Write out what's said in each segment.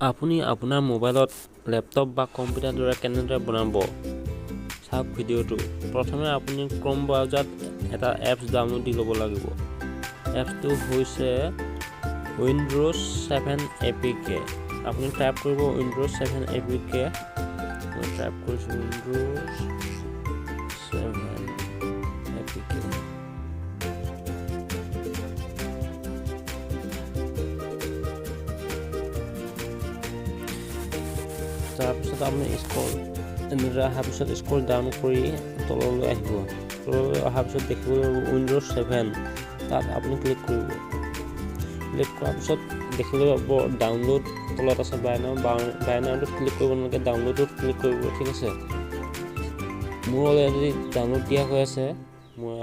আপুনি আপোনাৰ মোবাইলত ল্যাপটপ বা কম্পিউটাৰ দৰে কেনেদৰে বনাব চাওক ভিডিঅটো। প্ৰথমে আপুনি ক্ৰম ব্ৰাউজাৰত এটা এপছ ডাউনলোড দি ল'ব লাগিব। এপছটো হৈছে উইণ্ড'জ 7 APK। আপুনি টাইপ কৰিব উইণ্ড'জ 7 APK। মই টাইপ কৰিছোঁ উইণ্ড'জ 7 APK। তাৰপিছত আপুনি এনেদৰে অহাৰ পিছত স্ক্ৰল ডাউন কৰি তললৈ আহিব। তললৈ অহাৰ পিছত দেখিব উইণ্ড'জ 7, তাত আপুনি ক্লিক কৰিব। ক্লিক কৰাৰ পিছত দেখিবলৈ পাব ডাউনলোড তলত আছে বাইনাৰটোত ক্লিক কৰিব নালাগে, ডাউনলোডত ক্লিক কৰিব। ঠিক আছে, মোৰ অলৰেডি ডাউনলোড দিয়া হৈ আছে। মই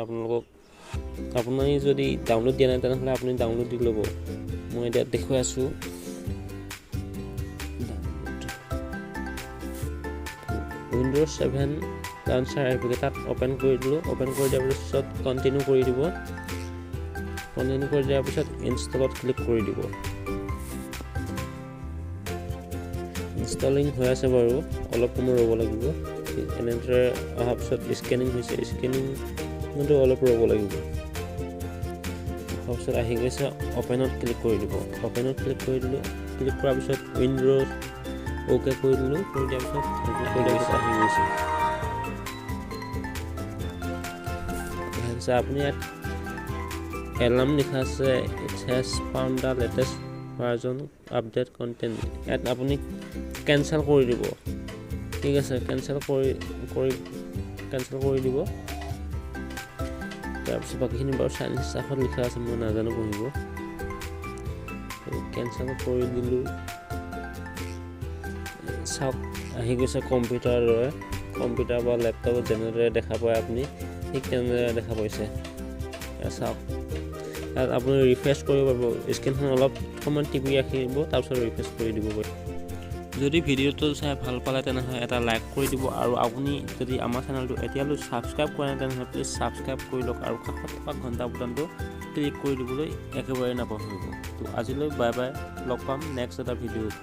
আপুনি যদি ডাউনলোড দিয়া নাই তেনেহ'লে আপুনি ডাউনলোড দি ল'ব। মই এতিয়া দেখুৱাই আছোঁ। উইণ্ড'জ 7 লাঞ্চাৰ APK তাত অ'পেন কৰি দিলোঁ। অ'পেন কৰি দিয়াৰ পিছত কণ্টিনিউ কৰি দিব। কণ্টিনিউ কৰি দিয়াৰ পিছত ইনষ্টলত ক্লিক কৰি দিব। ইনষ্টলিং হৈ আছে বাৰু, অলপ সময় ৰ'ব লাগিব। এনেদৰে অহাৰ পিছত স্কেনিং হৈছে, স্কেনিংটো অলপ ৰ'ব লাগিব। তাৰপিছত আহি গৈছে, অ'পেনত ক্লিক কৰি দিব। অ'পেনত ক্লিক কৰি দিলোঁ। ক্লিক কৰাৰ পিছত উইণ্ড'জ অ'কে কৰি দিলোঁ। কৰি দিয়াৰ পিছত আহি গৈছে। আপুনি ইয়াত এলাৰ্ম লিখা আছে, it has found the latest version update content. ইয়াত আপুনি কেনচেল কৰি দিব। ঠিক আছে, কেনচেল কৰি দিব। তাৰপিছত বাকীখিনি বাৰু চাইনিজ আখৰত লিখা আছে, মই নাজানো পঢ়িব। কেনচেল কৰি দিলোঁ। চাওক আহি গৈছে কম্পিউটাৰৰ দৰে। কম্পিউটাৰ বা লেপটপত যেনেদৰে দেখা পায় আপুনি, ঠিক তেনেদৰে দেখা পাইছে। চাওক ইয়াত আপুনি ৰিফ্ৰেছ কৰিব পাৰিব। স্ক্ৰীনখন অলপ সময় টিপি ৰাখিব, তাৰপিছত ৰিফ্ৰেছ কৰি দিব পাৰিব। যদি ভিডিঅ'টো চাই ভাল পালে তেনেহ'লে এটা লাইক কৰি দিব, আৰু আপুনি যদি আমাৰ চেনেলটো এতিয়ালৈ ছাবস্ক্ৰাইব কৰা নাই তেনেহ'লে প্লিজ ছাবস্ক্ৰাইব কৰি লওক, আৰু কাষত থকা ঘণ্টা বুটামটো ক্লিক কৰি দিবলৈ একেবাৰে নাপাহৰিব। তো আজিলৈ বাই বাই, লগ পাম নেক্সট এটা ভিডিঅ'ত।